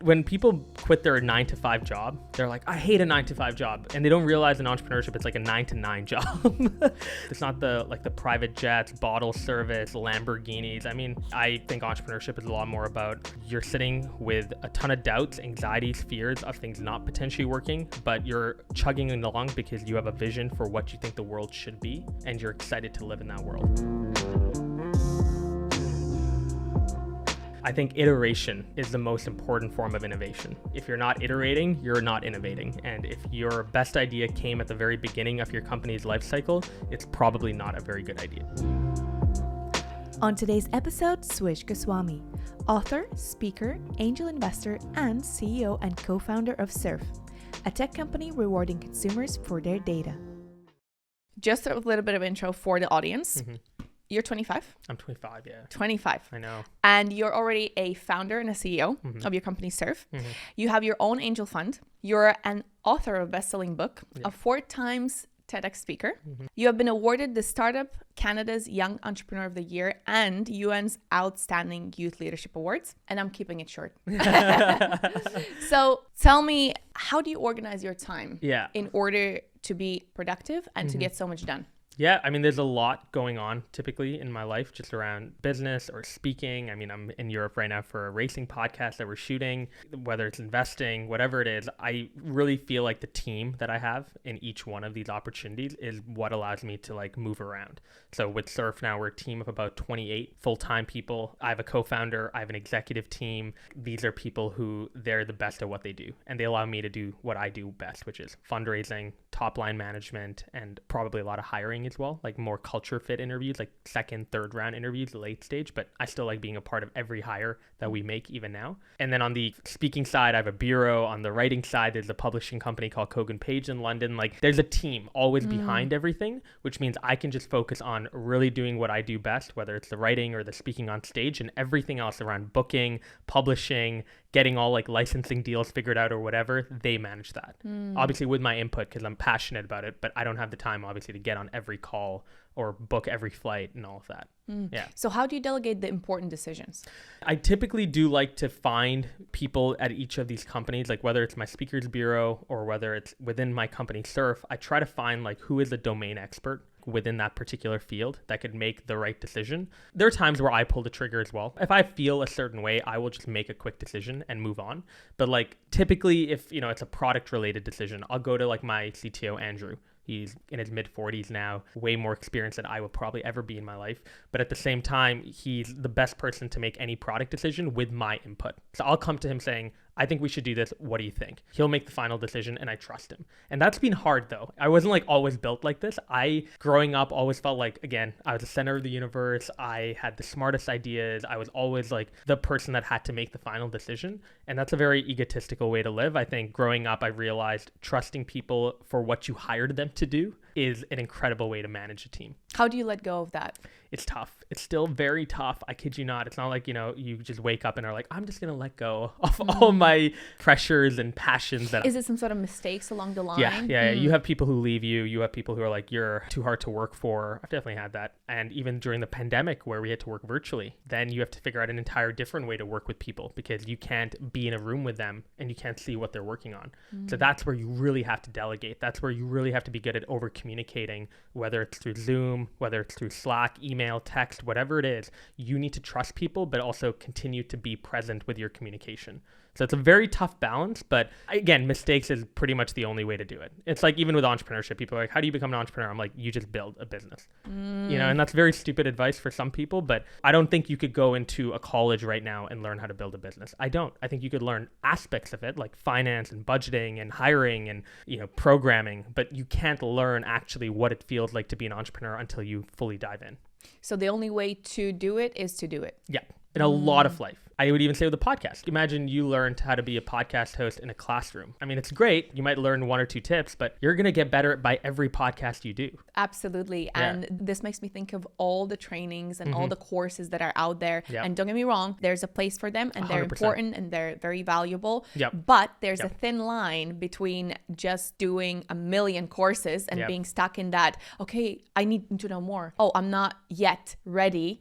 When people quit their 9-to-5 job, they're like, I hate a 9-to-5 job. And they don't realize in entrepreneurship, it's like a 9-to-9 job. It's not the private jets, bottle service, Lamborghinis. I mean, I think entrepreneurship is a lot more about you're sitting with a ton of doubts, anxieties, fears of things not potentially working, but you're chugging along because you have a vision for what you think the world should be, and you're excited to live in that world. I think iteration is the most important form of innovation. If you're not iterating, you're not innovating. And if your best idea came at the very beginning of your company's life cycle, it's probably not a very good idea. On today's episode, Swish Goswami, author, speaker, angel investor, and CEO and co-founder of Surf, a tech company rewarding consumers for their data. Just a little bit of intro for the audience. Mm-hmm. You're 25? I'm 25, yeah. 25. I know. And you're already a founder and a CEO of your company, Surf. Mm-hmm. You have your own angel fund. You're an author of a best-selling book, a 4 times TEDx speaker. Mm-hmm. You have been awarded the Startup Canada's Young Entrepreneur of the Year and UN's Outstanding Youth Leadership Awards. And I'm keeping it short. So tell me, how do you organize your time in order to be productive and to get so much done? Yeah, I mean, there's a lot going on typically in my life just around business or speaking. I mean, I'm in Europe right now for a racing podcast that we're shooting, whether it's investing, whatever it is. I really feel like the team that I have in each one of these opportunities is what allows me to like move around. So with Surf now, we're a team of about 28 full-time people. I have a co-founder, I have an executive team. These are people who they're the best at what they do. And they allow me to do what I do best, which is fundraising, top line management, and probably a lot of hiring as well, like more culture fit interviews, like 2nd, 3rd round interviews, late stage, but I still like being a part of every hire that we make even now. And then on the speaking side, I have a bureau. On the writing side, there's a publishing company called Kogan Page in London. Like there's a team always behind everything, which means I can just focus on really doing what I do best, whether it's the writing or the speaking on stage, and everything else around booking, publishing, getting all like licensing deals figured out or whatever, they manage that. Obviously with my input because I'm passionate about it, but I don't have the time obviously to get on every call or book every flight and all of that. Yeah. So how do you delegate the important decisions? I typically do like to find people at each of these companies, like whether it's my speakers bureau or whether it's within my company Surf, I try to find like who is a domain expert within that particular field that could make the right decision. There are times where I pull the trigger as well. If I feel a certain way, I will just make a quick decision and move on. But like typically if, you know, it's a product related decision, I'll go to like my CTO, Andrew. He's in his mid 40s now, way more experience than I will probably ever be in my life. But at the same time, he's the best person to make any product decision with my input. So I'll come to him saying, I think we should do this. What do you think? He'll make the final decision and I trust him. And that's been hard though. I wasn't like always built like this. I, growing up, always felt like, again, I was the center of the universe. I had the smartest ideas. I was always like the person that had to make the final decision. And that's a very egotistical way to live. I think growing up, I realized trusting people for what you hired them to do is an incredible way to manage a team. How do you let go of that? It's tough. It's still very tough. I kid you not. It's not like, you know, you just wake up and are like, I'm just going to let go of all my pressures and passions. Is it some sort of mistakes along the line? Yeah. You have people who leave you. You have people who are like, you're too hard to work for. I've definitely had that. And even during the pandemic where we had to work virtually, then you have to figure out an entire different way to work with people because you can't be in a room with them and you can't see what they're working on. So that's where you really have to delegate. That's where you really have to be good at over communicating, whether it's through Zoom, whether it's through Slack, email, text, whatever it is. You need to trust people, but also continue to be present with your communication. So it's a very tough balance, but again, mistakes is pretty much the only way to do it. It's like even with entrepreneurship, people are like, how do you become an entrepreneur? I'm like, you just build a business, you know, and that's very stupid advice for some people, but I don't think you could go into a college right now and learn how to build a business. I don't. I think you could learn aspects of it like finance and budgeting and hiring and, you know, programming, but you can't learn actually what it feels like to be an entrepreneur until you fully dive in. So the only way to do it is to do it. Yeah. In a lot of life. I would even say with a podcast. Imagine you learned how to be a podcast host in a classroom. I mean, it's great. You might learn 1 or 2 tips, but you're going to get better by every podcast you do. Absolutely. And this makes me think of all the trainings and all the courses that are out there. And don't get me wrong, there's a place for them and they're 100%. Important and they're very valuable. But there's a thin line between just doing a million courses and being stuck in that, okay, I need to know more. Oh, I'm not yet ready.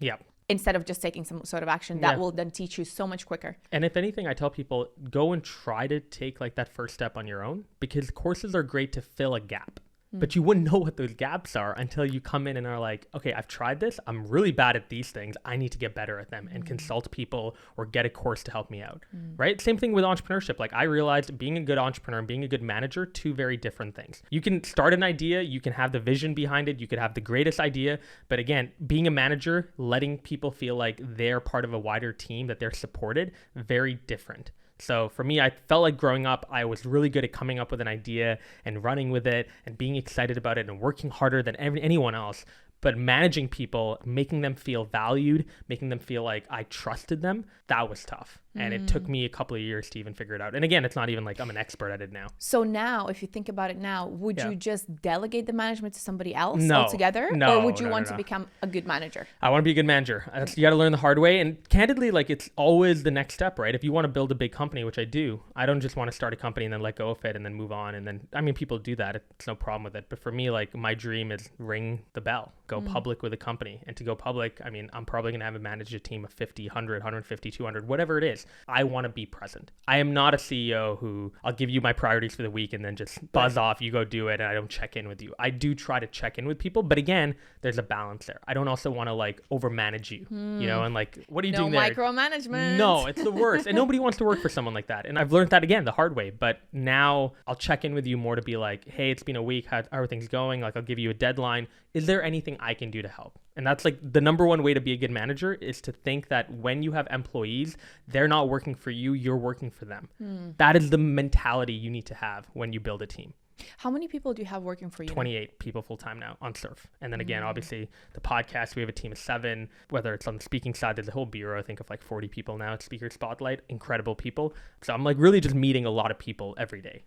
instead of just taking some sort of action that will then teach you so much quicker. And if anything, I tell people, go and try to take like that first step on your own, because courses are great to fill a gap. But you wouldn't know what those gaps are until you come in and are like, okay, I've tried this. I'm really bad at these things. I need to get better at them and consult people or get a course to help me out, right? Same thing with entrepreneurship. Like I realized being a good entrepreneur and being a good manager, two very different things. You can start an idea, you can have the vision behind it, you could have the greatest idea. But again, being a manager, letting people feel like they're part of a wider team, that they're supported, very different. So for me, I felt like growing up, I was really good at coming up with an idea and running with it and being excited about it and working harder than anyone else. But managing people, making them feel valued, making them feel like I trusted them, that was tough. And it took me a couple of years to even figure it out. And again, it's not even like I'm an expert at it now. So now, if you think about it now, would you just delegate the management to somebody else No. altogether? No, or would you no, want no, to no. become a good manager? I want to be a good manager. You got to learn the hard way. And candidly, like it's always the next step, right? If you want to build a big company, which I do, I don't just want to start a company and then let go of it and then move on. And then, I mean, people do that. It's no problem with it. But for me, like my dream is ring the bell, go public with a company. And to go public, I mean, I'm probably going to have to manage a team of 50, 100, 150, 200, whatever it is. I want to be present. I am not a CEO who I'll give you my priorities for the week and then just buzz off, you go do it, and I don't check in with you. I do try to check in with people, but again, there's a balance there. I don't also want to like overmanage you, you know, and like, what are you doing there? No micromanagement. No, it's the worst. And nobody wants to work for someone like that. And I've learned that again, the hard way. But now I'll check in with you more to be like, hey, it's been a week. How are things going? Like I'll give you a deadline. Is there anything I can do to help? And that's like the number one way to be a good manager, is to think that when you have employees, they're not working for you, you're working for them. That is the mentality you need to have when you build a team. How many people do you have working for you? 28 people full-time now on Surf. And then again, obviously the podcast, we have a team of 7, whether it's on the speaking side, there's a whole bureau, I think of like 40 people now at Speaker Spotlight, incredible people. So I'm like really just meeting a lot of people every day,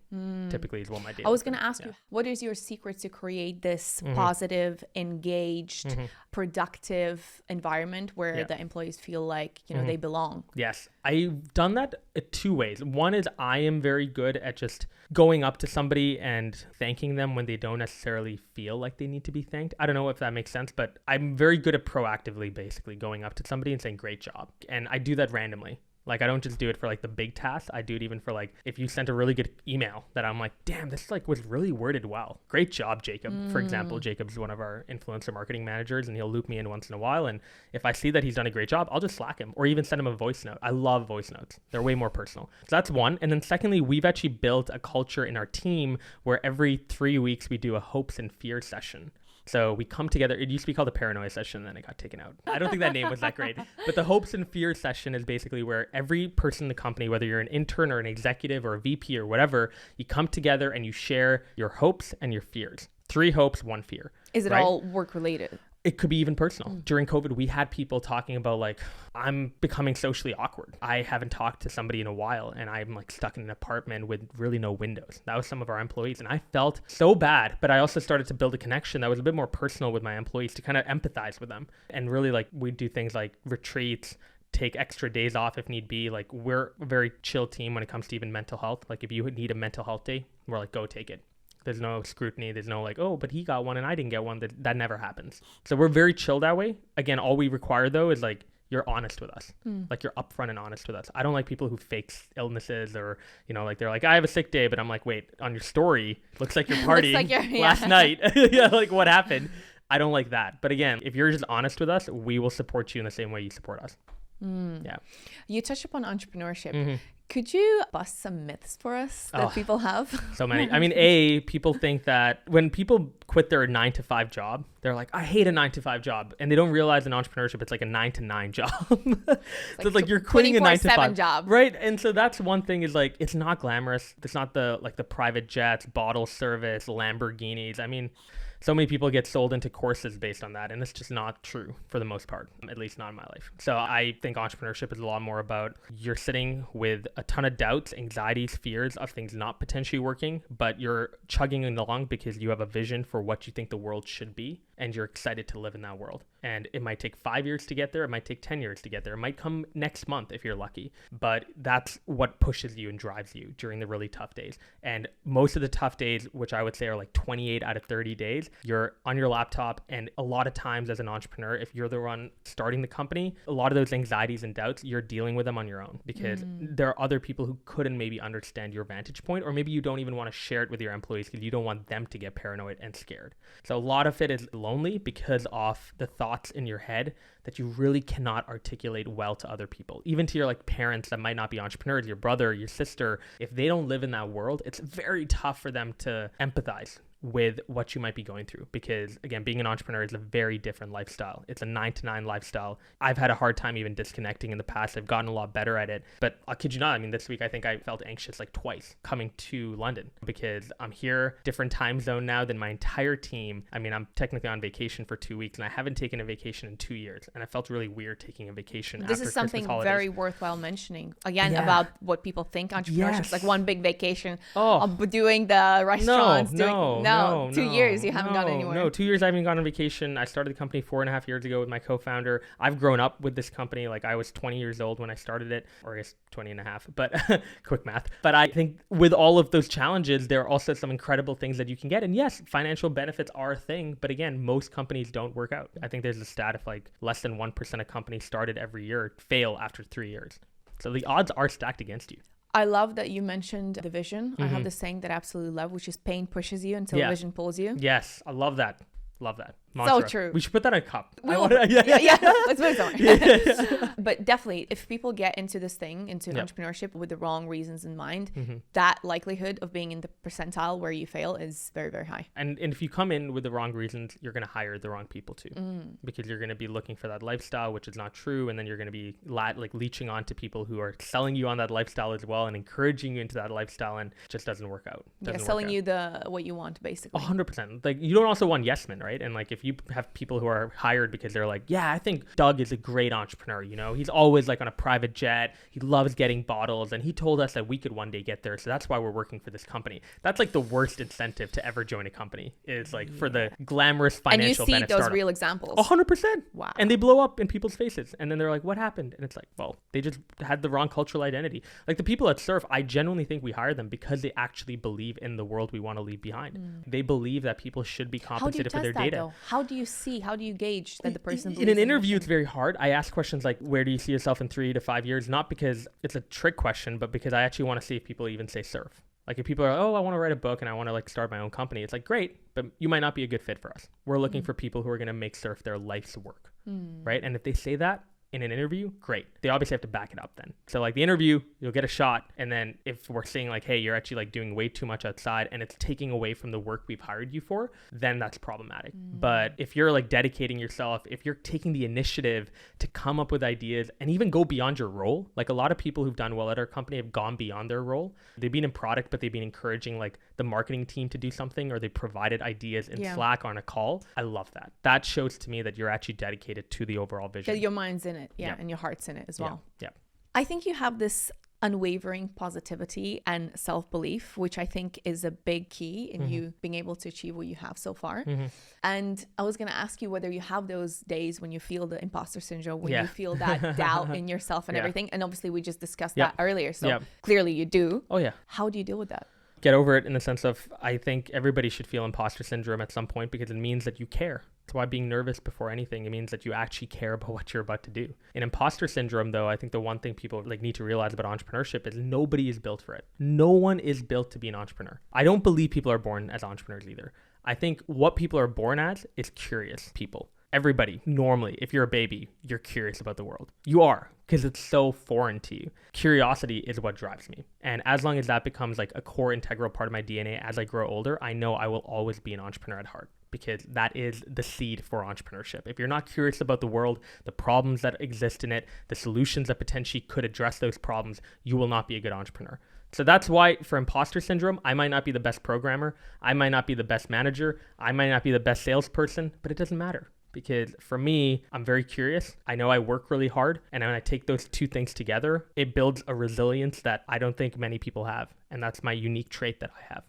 typically is what my day I was going to ask you, what is your secret to create this positive, engaged, productive environment where the employees feel like, you know, they belong? Yes, I've done that 2 ways. One is I am very good at just going up to somebody and thanking them when they don't necessarily feel like they need to be thanked. I don't know if that makes sense, but I'm very good at proactively basically going up to somebody and saying, great job. And I do that randomly. Like I don't just do it for like the big tasks. I do it even for like if you sent a really good email that I'm like, damn, this like was really worded well. Great job, Jacob. For example, Jacob's one of our influencer marketing managers and he'll loop me in once in a while. And if I see that he's done a great job, I'll just Slack him or even send him a voice note. I love voice notes. They're way more personal. So that's one. And then secondly, we've actually built a culture in our team where every 3 weeks we do a hopes and fears session. So we come together. It used to be called the paranoia session, then it got taken out. I don't think that name was that great. But the hopes and fears session is basically where every person in the company, whether you're an intern or an executive or a VP or whatever, you come together and you share your hopes and your fears. 3 hopes, 1 fear. Is it all work related? It could be even personal. During COVID, we had people talking about like, I'm becoming socially awkward. I haven't talked to somebody in a while and I'm like stuck in an apartment with really no windows. That was some of our employees and I felt so bad, but I also started to build a connection that was a bit more personal with my employees to kind of empathize with them. And really like we do things like retreats, take extra days off if need be. Like we're a very chill team when it comes to even mental health. Like if you need a mental health day, we're like, go take it. There's no scrutiny. There's no like, oh, but he got one and I didn't get one. That never happens. So we're very chill that way. Again, all we require though is like, you're honest with us. Like you're upfront and honest with us. I don't like people who fake illnesses or, you know, like they're like, I have a sick day, but I'm like, wait, on your story, looks like you're partying like last night. Yeah, like what happened? I don't like that. But again, if you're just honest with us, we will support you in the same way you support us. Yeah. You touched upon entrepreneurship. Could you bust some myths for us that people have? So many. I mean, people think that when people quit their 9-to-5 job, they're like, I hate a 9-to-5 job. And they don't realize in entrepreneurship, it's like a 9-to-9 job. So it's like you're quitting a 9-to-5 job. Right. And so that's one thing is like, it's not glamorous. It's not the private jets, bottle service, Lamborghinis. I mean, so many people get sold into courses based on that. And it's just not true for the most part, at least not in my life. So I think entrepreneurship is a lot more about you're sitting with a ton of doubts, anxieties, fears of things not potentially working, but you're chugging along because you have a vision for what you think the world should be. And you're excited to live in that world. And it might take 5 years to get there. It might take 10 years to get there. It might come next month if you're lucky. But that's what pushes you and drives you during the really tough days. And most of the tough days, which I would say are like 28 out of 30 days, you're on your laptop. And a lot of times as an entrepreneur, if you're the one starting the company, a lot of those anxieties and doubts, you're dealing with them on your own, because there are other people who couldn't maybe understand your vantage point, or maybe you don't even want to share it with your employees because you don't want them to get paranoid and scared. So a lot of it is lonely because of the thoughts in your head that you really cannot articulate well to other people, even to your like parents that might not be entrepreneurs, your brother, your sister. If they don't live in that world, it's very tough for them to empathize with what you might be going through, because again, being an entrepreneur is a very different lifestyle. It's a 9-to-9 lifestyle. I've had a hard time even disconnecting in the past. I've gotten a lot better at it, but I'll kid you not, I mean, this week I think I felt anxious like twice coming to London, because I'm here, different time zone now than my entire team. I mean, I'm technically on vacation for 2 weeks, and I haven't taken a vacation in 2 years, and I felt really weird taking a vacation. This is something very worthwhile mentioning again about what people think entrepreneurship is like one big vacation. Doing the restaurants. No, 2 years you haven't gone anywhere. No, 2 years I haven't gone on vacation. I started the company 4.5 years ago with my co-founder. I've grown up with this company. Like, I was 20 years old when I started it, or I guess 20 and a half, but quick math. But I think with all of those challenges, there are also some incredible things that you can get. And yes, financial benefits are a thing, but again, most companies don't work out. I think there's a stat of like less than 1% of companies started every year fail after 3 years. So the odds are stacked against you. I love that you mentioned the vision. I have this saying that I absolutely love, which is pain pushes you until vision pulls you. Yes, I love that. Love that. Mantra. So true. We should put that in a cup. Let's put it somewhere. But definitely, if people get into this thing, into entrepreneurship with the wrong reasons in mind, that likelihood of being in the percentile where you fail is very, very high. And if you come in with the wrong reasons, you're going to hire the wrong people too, because you're going to be looking for that lifestyle, which is not true. And then you're going to be like leeching on to people who are selling you on that lifestyle as well and encouraging you into that lifestyle, and it just doesn't work out. Selling you what you want, basically. 100%. Like, you don't also want yes men, right? And like, if you have people who are hired because they're like, yeah, I think Doug is a great entrepreneur. You know, he's always like on a private jet. He loves getting bottles, and he told us that we could one day get there. So that's why we're working for this company. That's like the worst incentive to ever join a company, is like for the glamorous financial benefit. And you see those real examples. 100%. Wow. And they blow up in people's faces. And then they're like, what happened? And it's like, well, they just had the wrong cultural identity. Like, the people at Surf, I genuinely think we hire them because they actually believe in the world we want to leave behind. They believe that people should be compensated for their data. Though? How do you gauge that the person in an interview? It's very hard. I ask questions like, where do you see yourself in 3 to 5 years? Not because it's a trick question, but because I actually want to see if people even say Surf. Like, if people are, I want to write a book and I want to like start my own company, it's like, great, but you might not be a good fit for us. We're looking for people who are going to make Surf their life's work, right? And if they say that in an interview, great. They obviously have to back it up then. So like, the interview, you'll get a shot. And then if we're saying like, hey, you're actually like doing way too much outside and it's taking away from the work we've hired you for, then that's problematic. But if you're like dedicating yourself, if you're taking the initiative to come up with ideas and even go beyond your role, like a lot of people who've done well at our company have gone beyond their role. They've been in product, but they've been encouraging like the marketing team to do something, or they provided ideas in Slack on a call. I love that. That shows to me that you're actually dedicated to the overall vision. That your mind's in it. And your heart's in it as well. Yeah. I think you have this unwavering positivity and self-belief, which I think is a big key in you being able to achieve what you have so far. And I was going to ask you whether you have those days when you feel the imposter syndrome, when you feel that doubt in yourself and everything. And obviously we just discussed that earlier. So clearly you do. Oh yeah. How do you deal with that? Get over it, in the sense of, I think everybody should feel imposter syndrome at some point, because it means that you care. That's why being nervous before anything, it means that you actually care about what you're about to do. In imposter syndrome, though, I think the one thing people like need to realize about entrepreneurship is nobody is built for it. No one is built to be an entrepreneur. I don't believe people are born as entrepreneurs either. I think what people are born as is curious people. Everybody, normally, if you're a baby, you're curious about the world. You are, because it's so foreign to you. Curiosity is what drives me. And as long as that becomes like a core integral part of my DNA as I grow older, I know I will always be an entrepreneur at heart, because that is the seed for entrepreneurship. If you're not curious about the world, the problems that exist in it, the solutions that potentially could address those problems, you will not be a good entrepreneur. So that's why for imposter syndrome, I might not be the best programmer. I might not be the best manager. I might not be the best salesperson, but it doesn't matter. Because for me, I'm very curious. I know I work really hard. And when I take those two things together, it builds a resilience that I don't think many people have. And that's my unique trait that I have.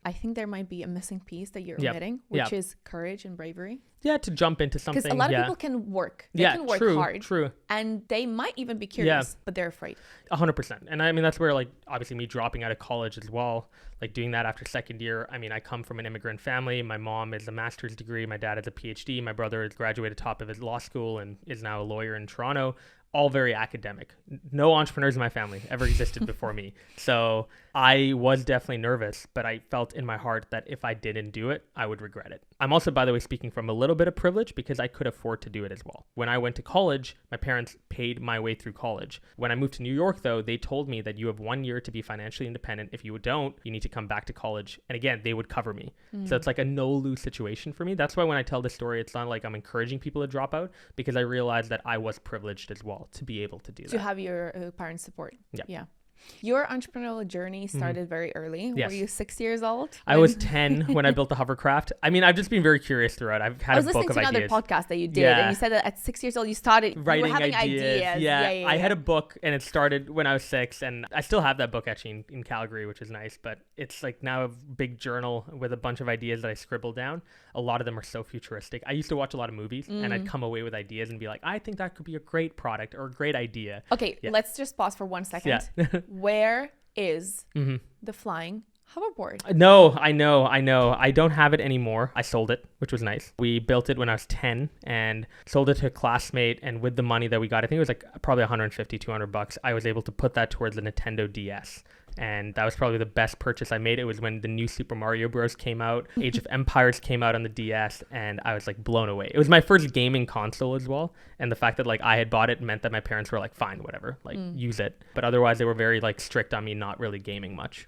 I think there might be a missing piece that you're Yep. omitting, which Yep. is courage and bravery. Yeah, to jump into something. Because a lot of yeah. people can work. They Yeah, can work true, hard. true. And they might even be curious, but they're afraid. 100%. And I mean, that's where, like, obviously me dropping out of college as well, like doing that after second year. I mean, I come from an immigrant family. My mom is a master's degree. My dad is a PhD. My brother has graduated top of his law school and is now a lawyer in Toronto. All very academic. No entrepreneurs in my family ever existed before me. So I was definitely nervous, but I felt in my heart that if I didn't do it, I would regret it. I'm also, by the way, speaking from a little bit of privilege because I could afford to do it as well. When I went to college, my parents paid my way through college. When I moved to New York, though, they told me that you have 1 year to be financially independent. If you don't, you need to come back to college. And again, they would cover me. So it's like a no-lose situation for me. That's why when I tell this story, it's not like I'm encouraging people to drop out, because I realized that I was privileged as well to be able to do that. To have your parents' support. Yeah. Yeah. Your entrepreneurial journey started very early. Yes. Were you 6 years old? I was 10 when I built the hovercraft. I mean, I've just been very curious throughout. I've had a book of I was listening to ideas. another podcast that you did, Yeah. and you said that at 6 years old you started Writing you were having ideas. ideas. I had a book and it started when I was 6, and I still have that book actually in Calgary, which is nice, but it's like now a big journal with a bunch of ideas that I scribbled down. A lot of them are so futuristic. I used to watch a lot of movies and I'd come away with ideas and be like, I think that could be a great product or a great idea. Okay, let's just pause for 1 second. Yeah. Where is the flying hoverboard? No, I know. I don't have it anymore. I sold it, which was nice. We built it when I was 10 and sold it to a classmate. And with the money that we got, I think it was like probably $150, $200. I was able to put that towards the Nintendo DS. And that was probably the best purchase I made. It was when the new Super Mario Bros. Came out. Age of Empires came out on the DS, and I was like blown away. It was my first gaming console as well. And the fact that like I had bought it meant that my parents were like, fine, whatever, like use it. But otherwise they were very like strict on me not really gaming much.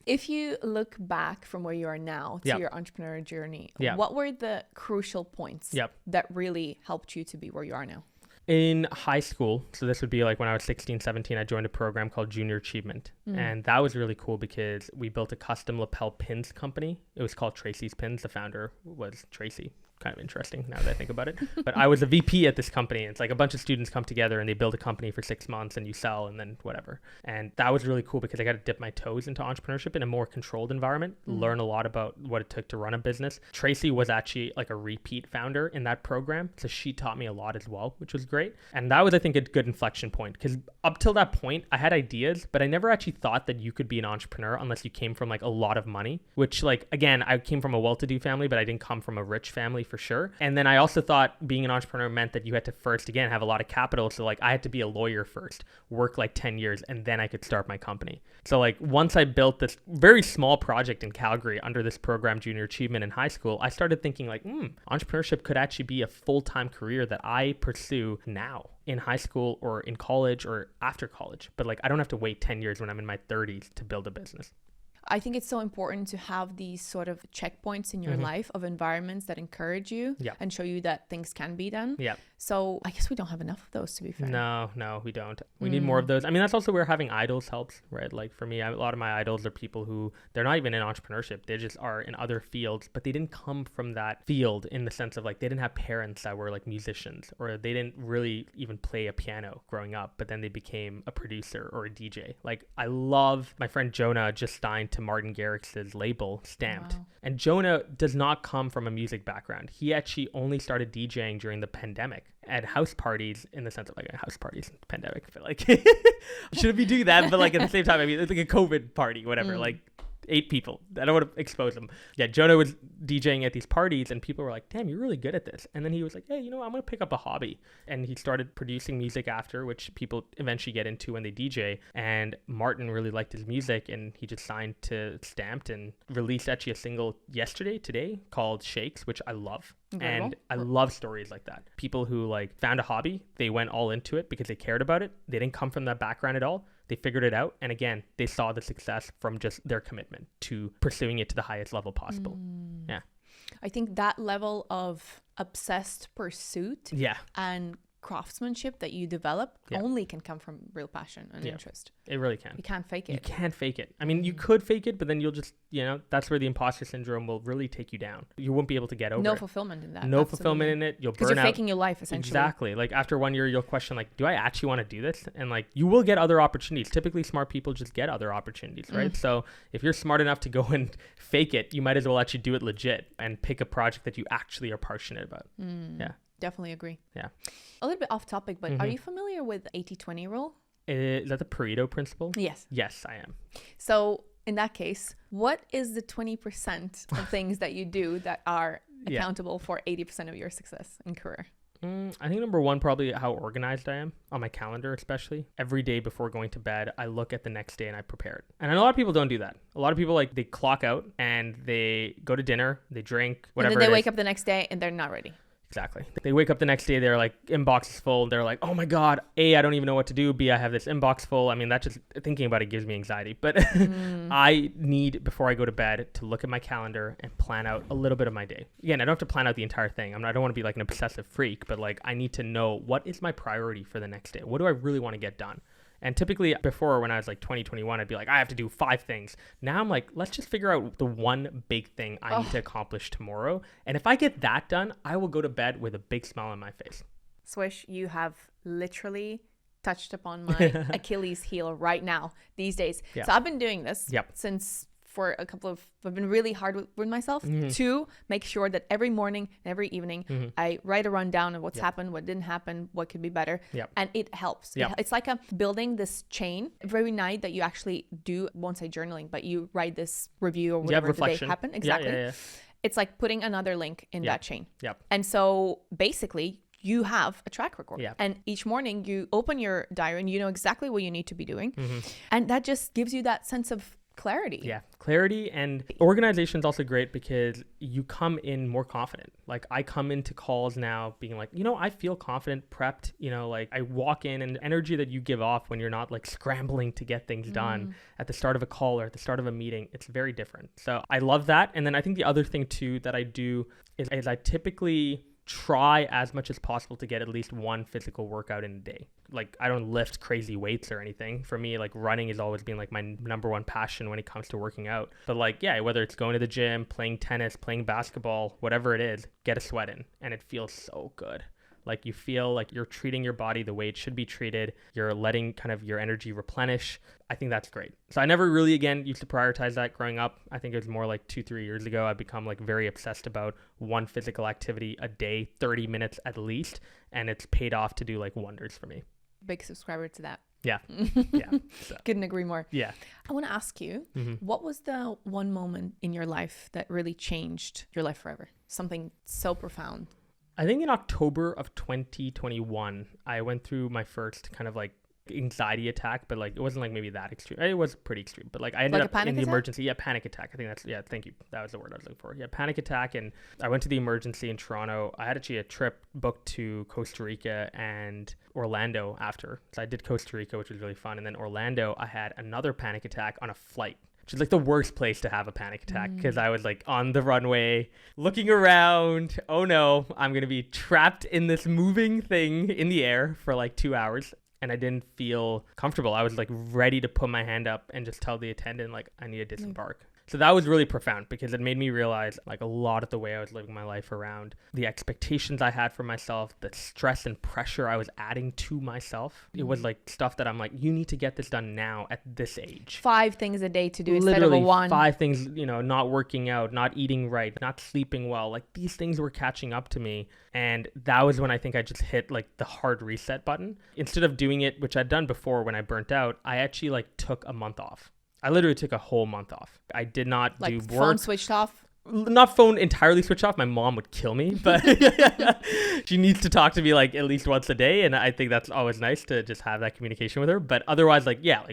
If you look back from where you are now to your entrepreneurial journey, what were the crucial points that really helped you to be where you are now? In high school, so this would be like when I was 16, 17, I joined a program called Junior Achievement. And that was really cool because we built a custom lapel pins company. It was called Tracy's Pins. The founder was Tracy. Kind of interesting now that I think about it. But I was a VP at this company. It's like a bunch of students come together and they build a company for 6 months and you sell and then whatever. And that was really cool because I got to dip my toes into entrepreneurship in a more controlled environment, learn a lot about what it took to run a business. Tracy was actually like a repeat founder in that program. So she taught me a lot as well, which was great. And that was, I think, a good inflection point because up till that point, I had ideas, but I never actually thought that you could be an entrepreneur unless you came from like a lot of money, which like, again, I came from a well-to-do family, but I didn't come from a rich family for sure. And then I also thought being an entrepreneur meant that you had to first, again, have a lot of capital. So like I had to be a lawyer first, work like 10 years, and then I could start my company. So like once I built this very small project in Calgary under this program, Junior Achievement in high school, I started thinking like, entrepreneurship could actually be a full-time career that I pursue now in high school or in college or after college. But like I don't have to wait 10 years when I'm in my 30s to build a business. I think it's so important to have these sort of checkpoints in your life of environments that encourage you and show you that things can be done. Yeah. So I guess we don't have enough of those, to be fair. No, we don't. We need more of those. I mean, that's also where having idols helps, right? Like for me, a lot of my idols are people who they're not even in entrepreneurship. They just are in other fields, but they didn't come from that field in the sense of like they didn't have parents that were like musicians or they didn't really even play a piano growing up, but then they became a producer or a DJ. Like I love my friend Jonah just signed to Martin Garrix's label, Stamped. Wow. And Jonah does not come from a music background. He actually only started DJing during the pandemic at house parties, in the sense of like house parties in the pandemic. I feel like shouldn't be doing that, but like at the same time, I mean, it's like a COVID party, whatever, like 8 people. I don't want to expose them. Yeah, Jonah was DJing at these parties and people were like, damn, you're really good at this. And then he was like, hey, you know, I'm going to pick up a hobby. And he started producing music after, which people eventually get into when they DJ. And Martin really liked his music and he just signed to Stamped and released actually a single today, called Shakes, which I love. Incredible. And I love stories like that. People who like found a hobby, they went all into it because they cared about it. They didn't come from that background at all. They figured it out. And again, they saw the success from just their commitment to pursuing it to the highest level possible. Yeah. I think that level of obsessed pursuit and craftsmanship that you develop only can come from real passion and interest. It really can. You can't fake it. You can't fake it. I mean, you could fake it, but then you'll just, that's where the imposter syndrome will really take you down. You won't be able to get over it. No fulfillment in that. No fulfillment in it. You'll burn out. Because you're faking your life, essentially. Exactly. Like after 1 year, you'll question like, do I actually want to do this? And like, you will get other opportunities. Typically smart people just get other opportunities, right? So if you're smart enough to go and fake it, you might as well actually do it legit and pick a project that you actually are passionate about. Yeah. Definitely agree. Yeah. A little bit off topic, but are you familiar with 80-20 rule? Is that the Pareto Principle? Yes. Yes, I am. So in that case, what is the 20% of things that you do that are accountable for 80% of your success in career? I think number one, probably how organized I am on my calendar, especially. Every day before going to bed, I look at the next day and I prepare it. And a lot of people don't do that. A lot of people they clock out and they go to dinner, they drink, whatever. And then they wake up the next day and they're not ready. Exactly. They wake up the next day, they're like, inbox is full. They're like, oh my God, A, I don't even know what to do. B, I have this inbox full. I mean, that just thinking about it gives me anxiety. But I need, before I go to bed, to look at my calendar and plan out a little bit of my day. Again, I don't have to plan out the entire thing. I don't want to be like an obsessive freak, but I need to know what is my priority for the next day. What do I really want to get done? And typically before, when I was 20, 21, I'd be like, I have to do 5 things. Now I'm like, let's just figure out the one big thing I need to accomplish tomorrow. And if I get that done, I will go to bed with a big smile on my face. Swish, you have literally touched upon my Achilles heel right now these days. Yeah. So I've been doing this since I've been really hard with myself to make sure that every morning and every evening I write a rundown of what's happened, what didn't happen, what could be better. And it helps. It's like building this chain every night that you actually do, won't say journaling, but you write this review or whatever the day happened. Exactly. It's like putting another link in that chain. And so basically you have a track record. And each morning you open your diary and you know exactly what you need to be doing. And that just gives you that sense of clarity. Clarity, and organization is also great because you come in more confident. I come into calls now being like, I feel confident, prepped, I walk in, and the energy that you give off when you're not scrambling to get things done at the start of a call or at the start of a meeting, it's very different. So I love that. And then I think the other thing too that I do is I typically try as much as possible to get at least one physical workout in a day. I don't lift crazy weights or anything. For me, running has always been my number one passion when it comes to working out. But whether it's going to the gym, playing tennis, playing basketball, whatever it is, get a sweat in, and it feels so good. You feel like you're treating your body the way it should be treated. You're letting kind of your energy replenish. I think that's great. So I never really, used to prioritize that growing up. I think it was more 2-3 years ago. I become very obsessed about one physical activity a day, 30 minutes at least. And it's paid off to do wonders for me. Big subscriber to that. Yeah. So. Couldn't agree more. Yeah. I want to ask you, what was the one moment in your life that really changed your life forever? Something so profound. I think in October of 2021, I went through my first kind of anxiety attack, but it wasn't maybe that extreme. It was pretty extreme, but I ended up in the emergency. Yeah, panic attack. I think that's, thank you. That was the word I was looking for. Yeah, panic attack. And I went to the emergency in Toronto. I had actually a trip booked to Costa Rica and Orlando after. So I did Costa Rica, which was really fun. And then Orlando, I had another panic attack on a flight. Which is the worst place to have a panic attack because I was on the runway looking around. Oh no, I'm going to be trapped in this moving thing in the air for 2 hours. And I didn't feel comfortable. I was ready to put my hand up and just tell the attendant I need to disembark. So that was really profound because it made me realize a lot of the way I was living my life around the expectations I had for myself, the stress and pressure I was adding to myself. It was stuff that I'm you need to get this done now at this age. 5 things a day to do instead of a 1. 5 things, not working out, not eating right, not sleeping well. These things were catching up to me. And that was when I think I just hit the hard reset button. Instead of doing it, which I'd done before when I burnt out, I actually took a month off. I literally took a whole month off. I did not do work. Phone switched off? Not phone entirely switched off. My mom would kill me, but she needs to talk to me at least once a day. And I think that's always nice to just have that communication with her. But otherwise,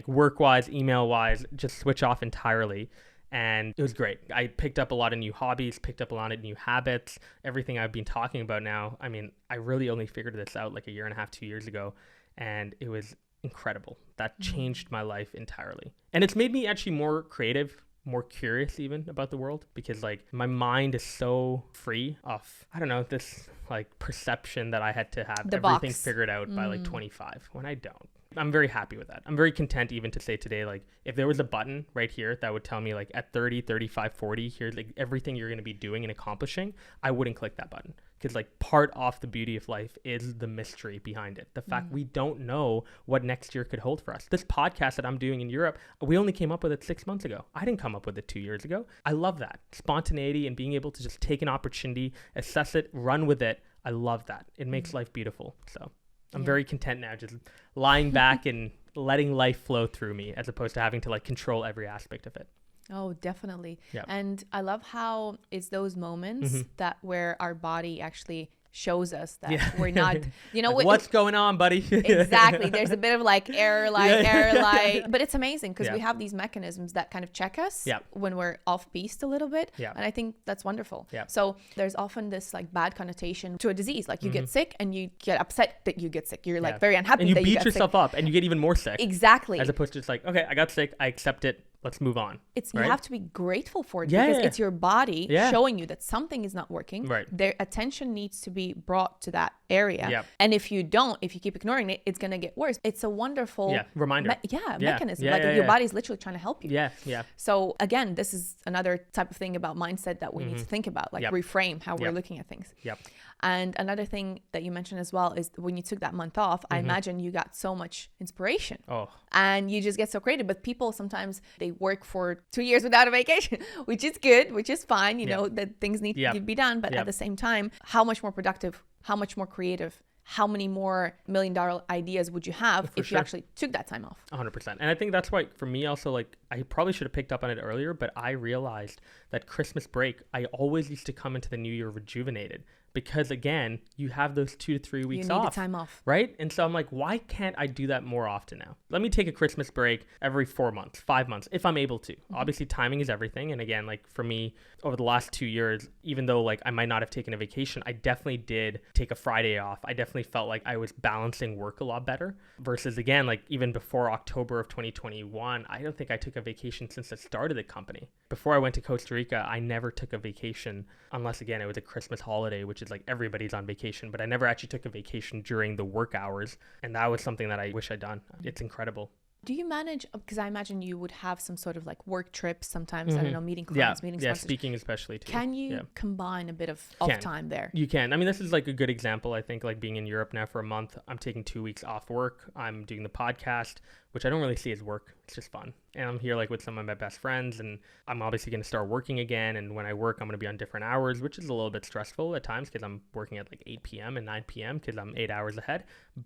work-wise, email-wise, just switch off entirely. And it was great. I picked up a lot of new hobbies, picked up a lot of new habits, everything I've been talking about now. I mean, I really only figured this out 1.5 years, 2 years ago. And it was incredible. That changed my life entirely. And it's made me actually more creative, more curious even about the world, because like my mind is so free of, I don't know, this like perception that I had to have everything figured out by like 25 when I don't. I'm very happy with that. I'm very content even to say today, like if there was a button right here that would tell me like at 30, 35, 40, here's like everything you're going to be doing and accomplishing, I wouldn't click that button. Because like part of the beauty of life is the mystery behind it. The fact we don't know what next year could hold for us. This podcast that I'm doing in Europe, we only came up with it 6 months ago. I didn't come up with it 2 years ago. I love that. Spontaneity and being able to just take an opportunity, assess it, run with it. I love that. It makes life beautiful. So I'm very content now, just lying back and letting life flow through me, as opposed to having to like control every aspect of it. Oh, definitely. Yeah. And I love how it's those moments that where our body actually shows us that we're not, you know, like, what's going on, buddy? Exactly. There's a bit of like error light, but it's amazing because we have these mechanisms that kind of check us when we're off piste a little bit. Yeah. And I think that's wonderful. Yeah. So there's often this like bad connotation to a disease. Like you get sick and you get upset that you get sick. You're like very unhappy and you that beat yourself up and you get even more sick. Exactly. As opposed to just like, okay, I got sick. I accept it. Let's move on. It's you have to be grateful for it because it's your body showing you that something is not working. Right. Their attention needs to be brought to that area. Yep. And if you keep ignoring it, it's going to get worse. It's a wonderful reminder. Mechanism. Your body's literally trying to help you. Yeah. Yeah. So again, this is another type of thing about mindset that we need to think about, like reframe how we're looking at things. Yep. And another thing that you mentioned as well is when you took that month off, I imagine you got so much inspiration. Oh. And you just get so creative. But people sometimes they work for 2 years without a vacation, which is good, which is fine. You know, that things need to be done. But at the same time, how much more productive, how much more creative, how many more $1 million ideas would you have if you actually took that time off? 100%. And I think that's why for me also, like, I probably should have picked up on it earlier, but I realized that Christmas break, I always used to come into the new year rejuvenated. Because again, you have those 2 to 3 weeks off. You need the time off. Right? And so I'm like, why can't I do that more often now? Let me take a Christmas break every 4 months, 5 months, if I'm able to. Obviously, timing is everything. And again, like for me, over the last 2 years, even though like I might not have taken a vacation, I definitely did take a Friday off. I definitely felt like I was balancing work a lot better. Versus again, like even before October of 2021, I don't think I took a vacation since I started the company. Before I went to Costa Rica, I never took a vacation unless again, it was a Christmas holiday, which is like everybody's on vacation, but I never actually took a vacation during the work hours. And that was something that I wish I'd done. It's incredible. Do you manage, because I imagine you would have some sort of like work trips sometimes, I don't know, meeting clients, meeting sponsors. Yeah, speaking especially too. Can you combine a bit of time there? You can. I mean, this is like a good example. I think like being in Europe now for a month, I'm taking 2 weeks off work. I'm doing the podcast, which I don't really see as work. It's just fun. And I'm here like with some of my best friends, and I'm obviously going to start working again. And when I work, I'm going to be on different hours, which is a little bit stressful at times because I'm working at like 8 p.m. and 9 p.m. because I'm 8 hours ahead.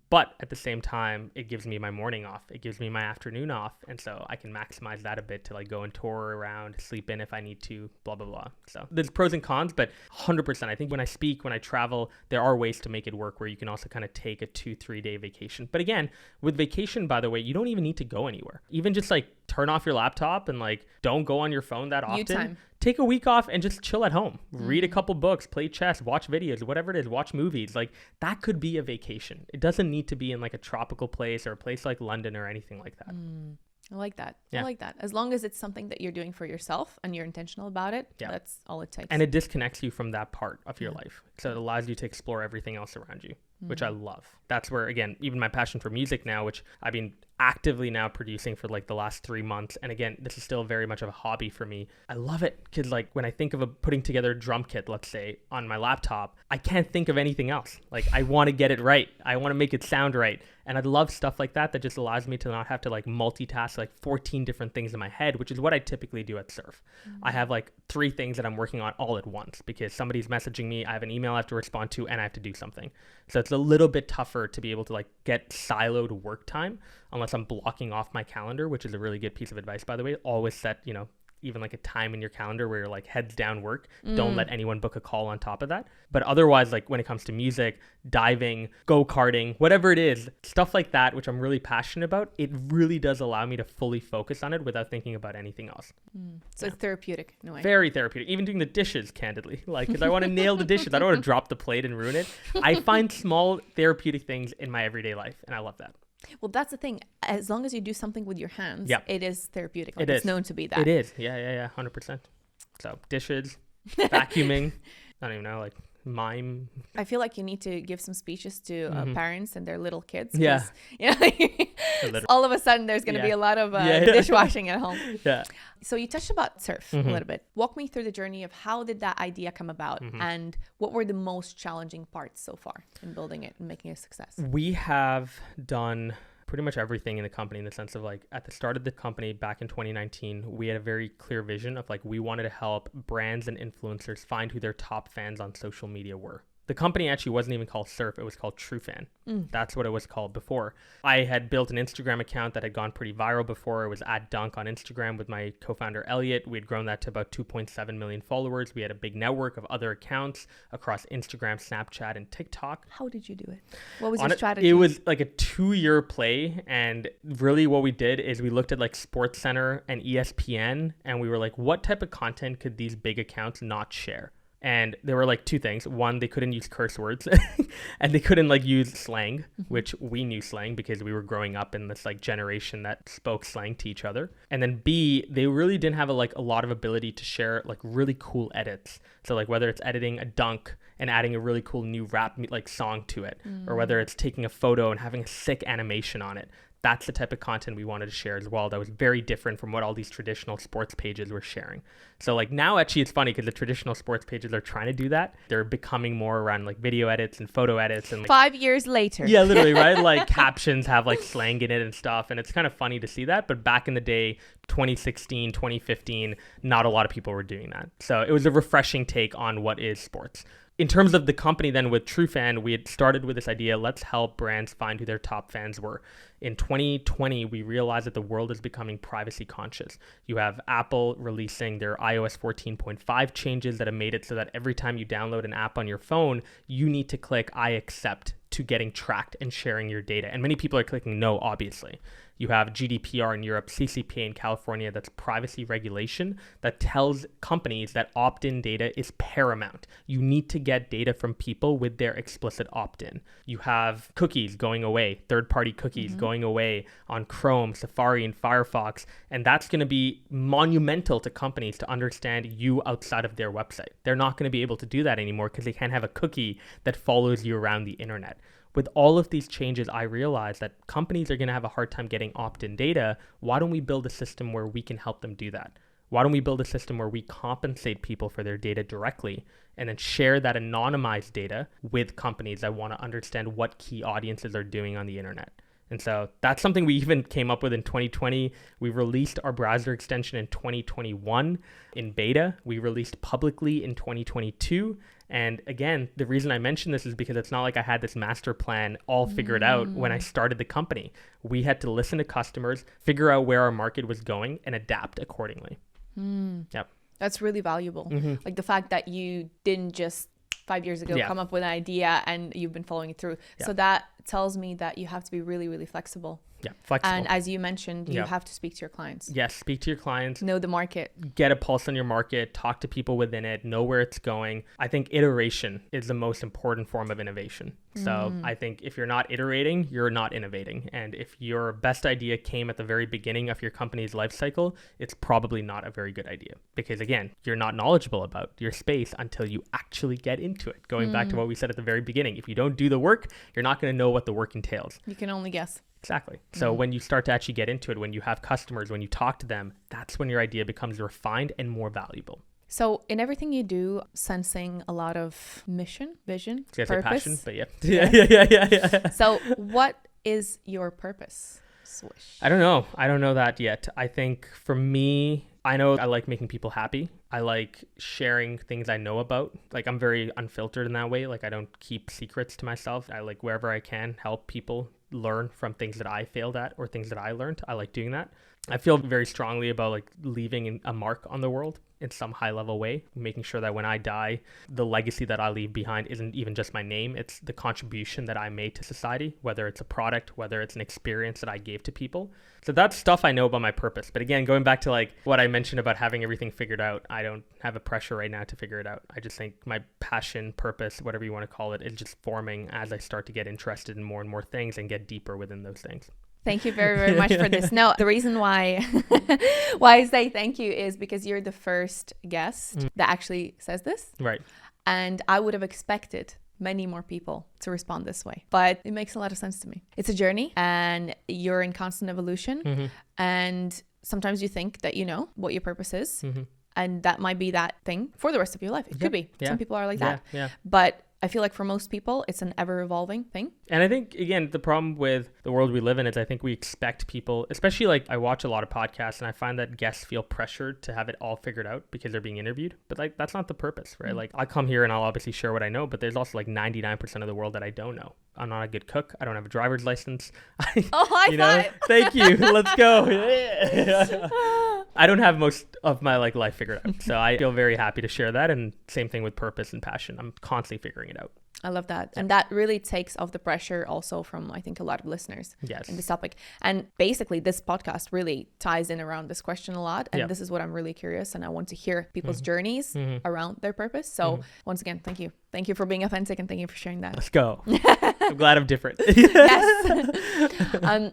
But at the same time, it gives me my morning off. It gives me my afternoon off. And so I can maximize that a bit to like go and tour around, sleep in if I need to, blah, blah, blah. So there's pros and cons, but 100%. I think when I speak, when I travel, there are ways to make it work where you can also kind of take a 2-3 day vacation. But again, with vacation, by the way, you don't even need to go anywhere. Even just like turn off your laptop and like don't go on your phone that often. Take a week off and just chill at home. Read a couple books, play chess, watch videos, whatever it is, watch movies. Like that could be a vacation. It doesn't need to be in like a tropical place or a place like London or anything like that. I like that. Yeah. I like that. As long as it's something that you're doing for yourself and you're intentional about it, that's all it takes. And it disconnects you from that part of your life. So it allows you to explore everything else around you, which I love. That's where, again, even my passion for music now, which I've been actively now producing for like the last 3 months. And again, this is still very much of a hobby for me. I love it because like when I think of putting together a drum kit, let's say on my laptop, I can't think of anything else. Like I want to get it right. I want to make it sound right. And I love stuff like that just allows me to not have to like multitask like 14 different things in my head, which is what I typically do at Surf. I have like 3 things that I'm working on all at once because somebody's messaging me, I have an email I have to respond to, and I have to do something. So it's a little bit tougher to be able to like get siloed work time unless I'm blocking off my calendar, which is a really good piece of advice, by the way. Always set, you know, even like a time in your calendar where you're like heads down work. Don't let anyone book a call on top of that. But otherwise, like when it comes to music, diving, go-karting, whatever it is, stuff like that, which I'm really passionate about, it really does allow me to fully focus on it without thinking about anything else. So it's therapeutic in a way. Very therapeutic. Even doing the dishes, candidly. Like, because I want to nail the dishes. I don't want to drop the plate and ruin it. I find small therapeutic things in my everyday life, and I love that. Well, that's the thing. As long as you do something with your hands, it is therapeutic. Like, it's known to be that. It is. Yeah. 100%. So dishes, vacuuming, I don't even know, like mime. I feel like you need to give some speeches to parents and their little kids. Yeah. All of a sudden there's going to be a lot of dishwashing at home. Yeah. So you touched about surf a little bit. Walk me through the journey of how did that idea come about and what were the most challenging parts so far in building it and making it a success? We have done pretty much everything in the company, in the sense of like at the start of the company back in 2019, we had a very clear vision of like we wanted to help brands and influencers find who their top fans on social media were. The company actually wasn't even called Surf. It was called TRUFAN. That's what it was called before. I had built an Instagram account that had gone pretty viral before. It was @dunk on Instagram with my co-founder, Elliot. We had grown that to about 2.7 million followers. We had a big network of other accounts across Instagram, Snapchat, and TikTok. How did you do it? What was your strategy? It was like a 2-year play. And really what we did is we looked at like SportsCenter and ESPN. And we were like, what type of content could these big accounts not share? And there were like two things. One, they couldn't use curse words and they couldn't like use slang, which we knew slang because we were growing up in this like generation that spoke slang to each other. And then B, they really didn't have a lot of ability to share like really cool edits. So like whether it's editing a dunk and adding a really cool new rap like song to it, or whether it's taking a photo and having a sick animation on it. That's the type of content we wanted to share as well. That was very different from what all these traditional sports pages were sharing. So like now actually it's funny because the traditional sports pages are trying to do that. They're becoming more around like video edits and photo edits. And like, 5 years later. Yeah, literally, right? Like captions have like slang in it and stuff. And it's kind of funny to see that. But back in the day, 2016, 2015, not a lot of people were doing that. So it was a refreshing take on what is sports. In terms of the company then with TRUFAN, we had started with this idea, let's help brands find who their top fans were. In 2020, we realized that the world is becoming privacy conscious. You have Apple releasing their iOS 14.5 changes that have made it so that every time you download an app on your phone, you need to click I accept to getting tracked and sharing your data. And many people are clicking no, obviously. You have GDPR in Europe, CCPA in California, that's privacy regulation that tells companies that opt-in data is paramount. You need to get data from people with their explicit opt-in. You have cookies going away, third-party cookies going away on Chrome, Safari, and Firefox. And that's going to be monumental to companies to understand you outside of their website. They're not going to be able to do that anymore because they can't have a cookie that follows you around the internet. With all of these changes, I realized that companies are going to have a hard time getting opt-in data. Why don't we build a system where we can help them do that? Why don't we build a system where we compensate people for their data directly and then share that anonymized data with companies that want to understand what key audiences are doing on the internet? And so that's something we even came up with in 2020. We released our browser extension in 2021 in beta. We released publicly in 2022. And again, the reason I mention this is because it's not like I had this master plan all figured out when I started the company. We had to listen to customers, figure out where our market was going, and adapt accordingly. Yep. That's really valuable. Like the fact that you didn't just 5 years ago come up with an idea and you've been following it through. So that tells me that you have to be really, really flexible. Yeah, flexible. And as you mentioned, you have to speak to your clients. Yes, speak to your clients. Know the market. Get a pulse on your market. Talk to people within it. Know where it's going. I think iteration is the most important form of innovation. So I think if you're not iterating, you're not innovating. And if your best idea came at the very beginning of your company's life cycle, it's probably not a very good idea. Because again, you're not knowledgeable about your space until you actually get into it. Going back to what we said at the very beginning, if you don't do the work, you're not going to know what the work entails. You can only guess. Exactly. So when you start to actually get into it, when you have customers, when you talk to them, that's when your idea becomes refined and more valuable. So in everything you do, sensing a lot of mission, vision, purpose. Passion, but yeah. So what is your purpose, Swish? I don't know that yet. I think for me, I know I like making people happy. I like sharing things I know about. Like I'm very unfiltered in that way. Like I don't keep secrets to myself. I like wherever I can help people learn from things that I failed at or things that I learned. I like doing that. I feel very strongly about like leaving a mark on the world in some high level way, making sure that when I die, the legacy that I leave behind isn't even just my name. It's the contribution that I made to society, whether it's a product, whether it's an experience that I gave to people. So that's stuff I know about my purpose. But again, going back to like what I mentioned about having everything figured out, I don't have a pressure right now to figure it out. I just think my passion, purpose, whatever you want to call it, is just forming as I start to get interested in more and more things and get deeper within those things. Thank you very, very much for this. No, the reason why I say thank you is because you're the first guest that actually says this. Right. And I would have expected many more people to respond this way. But it makes a lot of sense to me. It's a journey and you're in constant evolution. And sometimes you think that you know what your purpose is. And that might be that thing for the rest of your life. It could be. Some people are like that. But I feel like for most people, it's an ever-evolving thing. And I think, again, the problem with the world we live in is I think we expect people, especially like I watch a lot of podcasts and I find that guests feel pressured to have it all figured out because they're being interviewed. But like, that's not the purpose, right? Like I come here and I'll obviously share what I know, but there's also like 99% of the world that I don't know. I'm not a good cook. I don't have a driver's license. High five. Thank you. Let's go. I don't have most of my like life figured out. So I feel very happy to share that. And same thing with purpose and passion. I'm constantly figuring it out. I love that. And that really takes off the pressure also from, I think, a lot of listeners in this topic. And basically, this podcast really ties in around this question a lot. And this is what I'm really curious. And I want to hear people's journies around their purpose. So once again, thank you. Thank you for being authentic and thank you for sharing that. Let's go. I'm glad I'm different. Yes.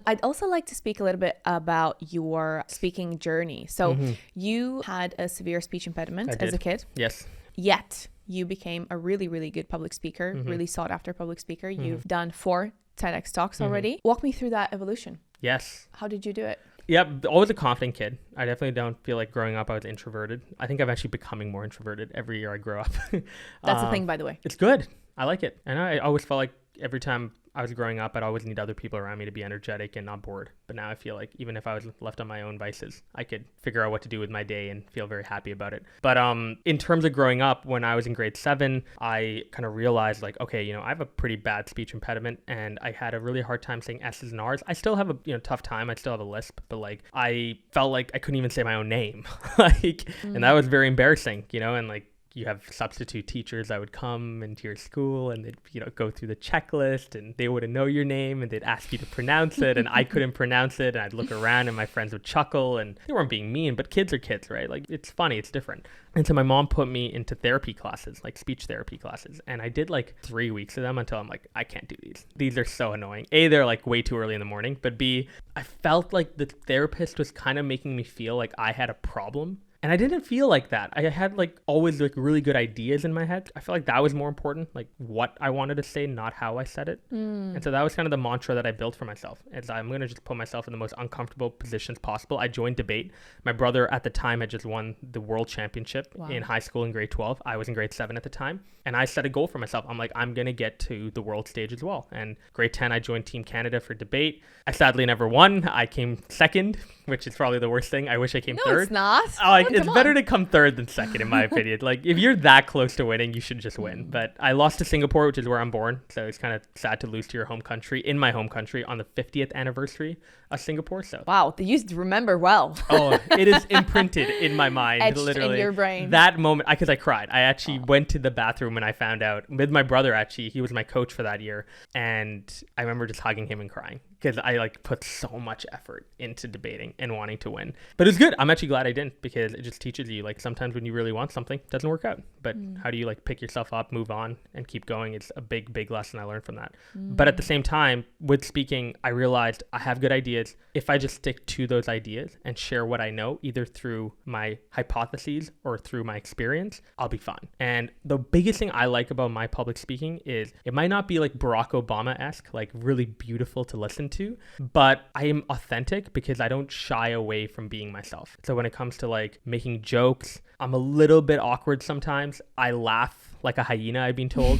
I'd also like to speak a little bit about your speaking journey. So you had a severe speech impediment as a kid. Yes. Yet you became a really, really good public speaker, really sought after public speaker. You've done 4 TEDx talks already. Walk me through that evolution. Yes. How did you do it? Yeah, always a confident kid. I definitely don't feel like growing up I was introverted. I think I'm actually becoming more introverted every year I grow up. That's the thing, by the way. It's good. I like it. And I always felt like every time I was growing up, I'd always need other people around me to be energetic and not bored. But now I feel like even if I was left on my own vices, I could figure out what to do with my day and feel very happy about it. But in terms of growing up, when I was in grade 7, I kind of realized like, okay, you know, I have a pretty bad speech impediment and I had a really hard time saying S's and R's. I still have a tough time. I still have a lisp, but like I felt like I couldn't even say my own name. And that was very embarrassing, and like, you have substitute teachers that would come into your school and they'd, go through the checklist and they wouldn't know your name and they'd ask you to pronounce it and I couldn't pronounce it and I'd look around and my friends would chuckle and they weren't being mean, but kids are kids, right? Like it's funny, it's different. And so my mom put me into therapy classes, like speech therapy classes. And I did like 3 weeks of them until I'm like, I can't do these. These are so annoying. A, they're like way too early in the morning, but B, I felt like the therapist was kind of making me feel like I had a problem. And I didn't feel like that. I had like always like really good ideas in my head. I feel like that was more important, like what I wanted to say, not how I said it. And so that was kind of the mantra that I built for myself. Is I'm going to just put myself in the most uncomfortable positions possible. I joined debate. My brother at the time had just won the world championship in high school in grade 12. I was in grade 7 at the time. And I set a goal for myself. I'm like, I'm going to get to the world stage as well. And grade 10, I joined Team Canada for debate. I sadly never won. I came second, which is probably the worst thing. I wish I came third. No, it's not. It's better to come third than second, in my opinion. Like, if you're that close to winning, you should just win. But I lost to Singapore, which is where I'm born. So it's kind of sad to lose to your home country, in my home country, on the 50th anniversary of Singapore. So wow, you remember well. Oh, it is imprinted in my mind, etched literally. in your brain. That moment, because I cried. I actually went to the bathroom when I found out. With my brother, actually, he was my coach for that year. And I remember just hugging him and crying. Because I like put so much effort into debating and wanting to win. But it's good. I'm actually glad I didn't, because it just teaches you like sometimes when you really want something, it doesn't work out. But how do you like pick yourself up, move on and keep going? It's a big, big lesson I learned from that. But at the same time, with speaking, I realized I have good ideas. If I just stick to those ideas and share what I know, either through my hypotheses or through my experience, I'll be fine. And the biggest thing I like about my public speaking is it might not be like Barack Obama-esque, like really beautiful to listen to, but I am authentic because I don't shy away from being myself. So when it comes to like making jokes, I'm a little bit awkward sometimes. I laugh like a hyena, I've been told.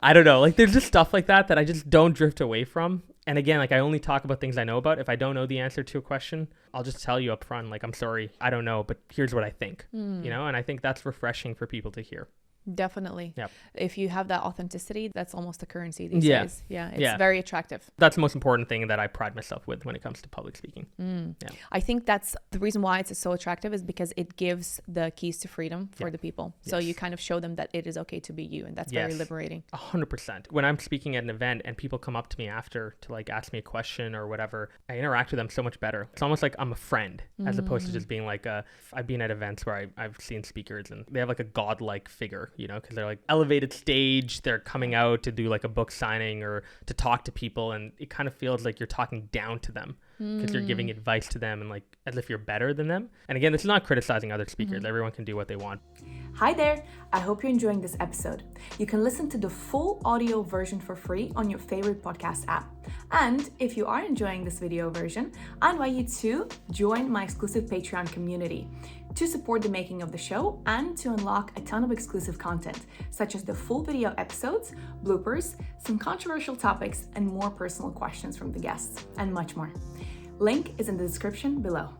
I don't know. Like there's just stuff like that I just don't drift away from. And again, like I only talk about things I know about. If I don't know the answer to a question, I'll just tell you up front, like, I'm sorry, I don't know, but here's what I think, and I think that's refreshing for people to hear. Definitely. Yep. If you have that authenticity, that's almost a currency these days. Yeah, it's very attractive. That's the most important thing that I pride myself with when it comes to public speaking. Yeah. I think that's the reason why it's so attractive, is because it gives the keys to freedom for the people. So you kind of show them that it is okay to be you, and that's very liberating. 100%. When I'm speaking at an event and people come up to me after to like ask me a question or whatever, I interact with them so much better. It's almost like I'm a friend, as opposed to just being like I've been at events where I've seen speakers and they have like a godlike figure, you know, because they're like elevated stage, they're coming out to do like a book signing or to talk to people, and it kind of feels like you're talking down to them because you're giving advice to them and like as if you're better than them. And again, this is not criticizing other speakers. Everyone can do what they want. Hi there. I hope you're enjoying this episode. You can listen to the full audio version for free on your favorite podcast app. And if you are enjoying this video version, I invite you to join my exclusive Patreon community to support the making of the show and to unlock a ton of exclusive content, such as the full video episodes, bloopers, some controversial topics, and more personal questions from the guests, and much more. Link is in the description below.